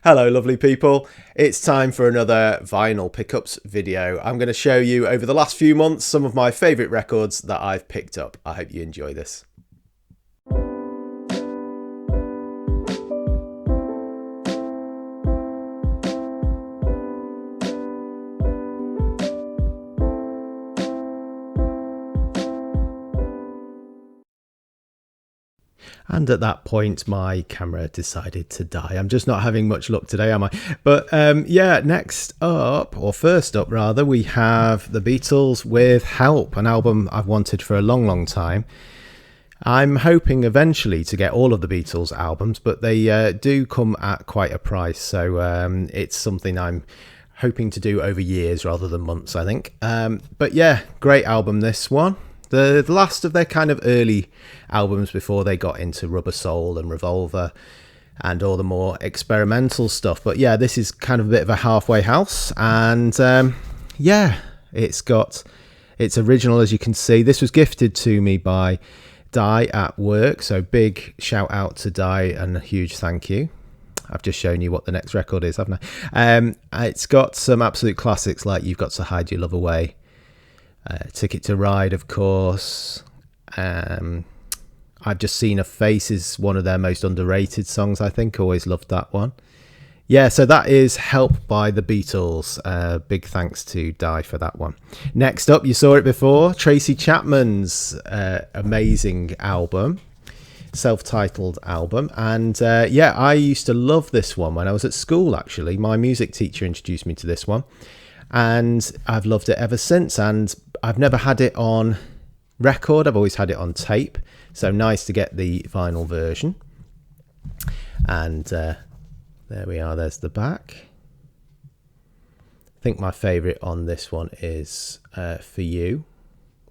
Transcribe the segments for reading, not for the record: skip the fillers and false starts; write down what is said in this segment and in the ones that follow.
Hello lovely people, it's time for another vinyl pickups video. I'm going to show you over the last few months some of my favourite records that I've picked up. I hope you enjoy this. And at that point, my camera decided to die. I'm just not having much luck today, am I? But yeah, next up, or first up rather, we have the Beatles with Help, an album I've wanted for a long time. I'm hoping eventually to get all of the Beatles albums, but they do come at quite a price. So it's something I'm hoping to do over years rather than months, I think. But yeah, great album, this one. The last of their kind of early albums before they got into Rubber Soul and Revolver and all the more experimental stuff. But yeah, this is kind of a bit of a halfway house. And yeah, it's original, as you can see. This was gifted to me by Di at work. So big shout out to Di and a huge thank you. I've just shown you what the next record is, haven't I? It's got some absolute classics like You've Got to Hide Your Love Away. Ticket to Ride, of course. I've Just Seen a Face is one of their most underrated songs, I think. Always loved that one. Yeah, so that is Help by the Beatles. Big thanks to Di for that one. Next up, you saw it before, Tracy Chapman'S amazing album, self-titled album. And yeah, I used to love this one when I was at school, actually. My music teacher introduced me to this one. And I've loved it ever since, and I've never had it on record. I've always had it on tape, so nice to get the vinyl version. And there we are, there's the back. I think my favourite on this one is For You,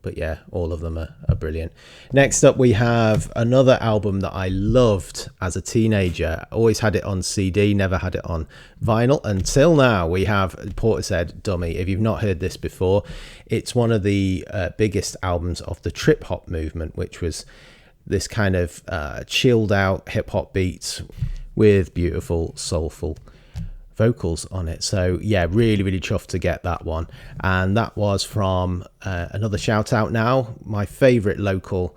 but yeah, all of them are brilliant. Next up, we have another album that I loved as a teenager. Always had it on CD, never had it on vinyl until now. We have Portishead Dummy. If you've not heard this before, it's one of the biggest albums of the trip hop movement, which was this kind of chilled out hip hop beats with beautiful soulful vocals on it. So yeah, really chuffed to get that one. And that was from another shout out now, my favorite local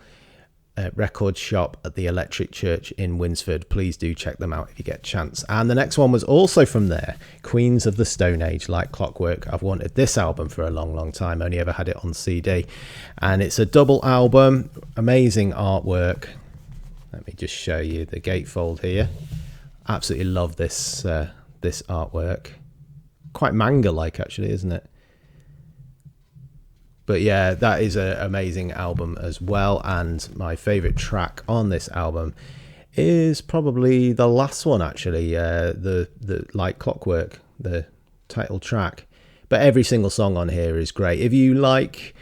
record shop at the Electric Church in Winsford. Please do check them out if you get a chance. And the next one was also from there, Queens of the Stone Age, Like Clockwork. I've wanted this album for a long time, only ever had it on CD, and it's a double album, amazing artwork. Let me just show you the gatefold here. Absolutely love this this artwork. Quite manga like, actually, isn't it? But yeah, that is an amazing album as well. And my favorite track on this album is probably the last one, actually, the Like Clockwork, the title track. But every single song on here is great. If you like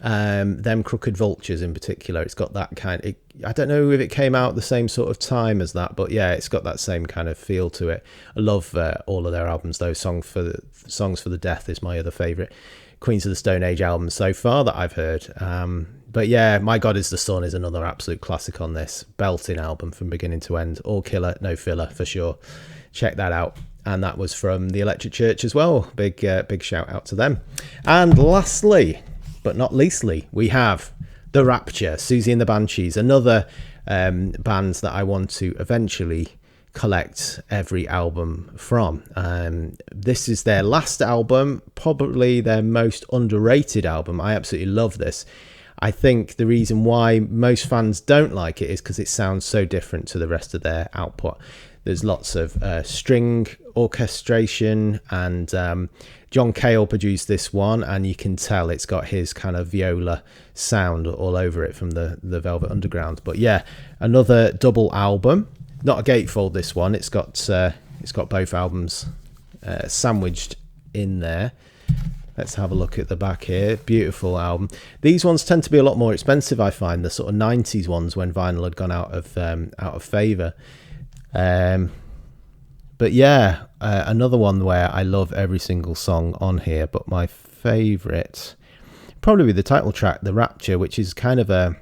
Them Crooked Vultures in particular, it's got that kind I don't know if it came out the same sort of time as that, but yeah, it's got that same kind of feel to it. I love all of their albums, though. Songs for the Death is my other favourite Queens of the Stone Age album so far that I've heard. But yeah, My God Is the Sun is another absolute classic on this. Belting album from beginning to end. All killer, no filler, for sure. Check that out. And that was from the Electric Church as well. Big shout out to them. And lastly, but not leastly, we have the Rapture, Susie and the Banshees, another band that I want to eventually collect every album from. This is their last album, probably their most underrated album. I absolutely love this. I think the reason why most fans don't like it is because it sounds so different to the rest of their output. There's lots of string orchestration, and John Cale produced this one, and you can tell it's got his kind of viola sound all over it from the Velvet Underground. But yeah, another double album, not a gatefold, this one. It's got both albums sandwiched in there. Let's have a look at the back here. Beautiful album. These ones tend to be a lot more expensive, I find, the sort of 90s ones when vinyl had gone out of favour. But yeah, another one where I love every single song on here, but my favourite probably the title track, The Rapture, which is kind of a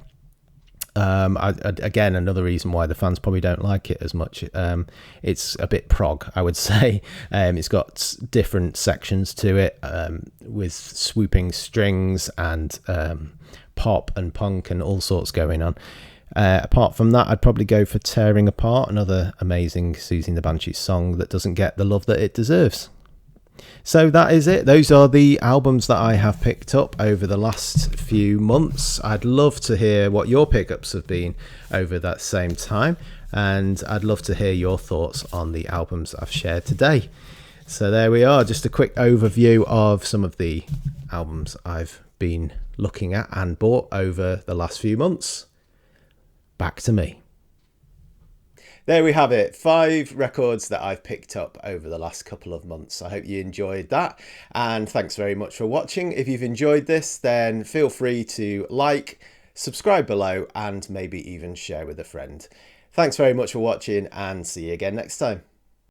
Again, another reason why the fans probably don't like it as much. It's a bit prog, I would say. It's got different sections to it, with swooping strings and pop and punk and all sorts going on. Apart from that, I'd probably go for Tearing Apart, another amazing Susie and the Banshees song that doesn't get the love that it deserves. So that is it. Those are the albums that I have picked up over the last few months. I'd love to hear what your pickups have been over that same time, and I'd love to hear your thoughts on the albums I've shared today. So there we are, just a quick overview of some of the albums I've been looking at and bought over the last few months. Back to me. There we have it, 5 records that I've picked up over the last couple of months. I hope you enjoyed that, and thanks very much for watching. If you've enjoyed this, then feel free to like, subscribe below, and maybe even share with a friend. Thanks very much for watching, and see you again next time.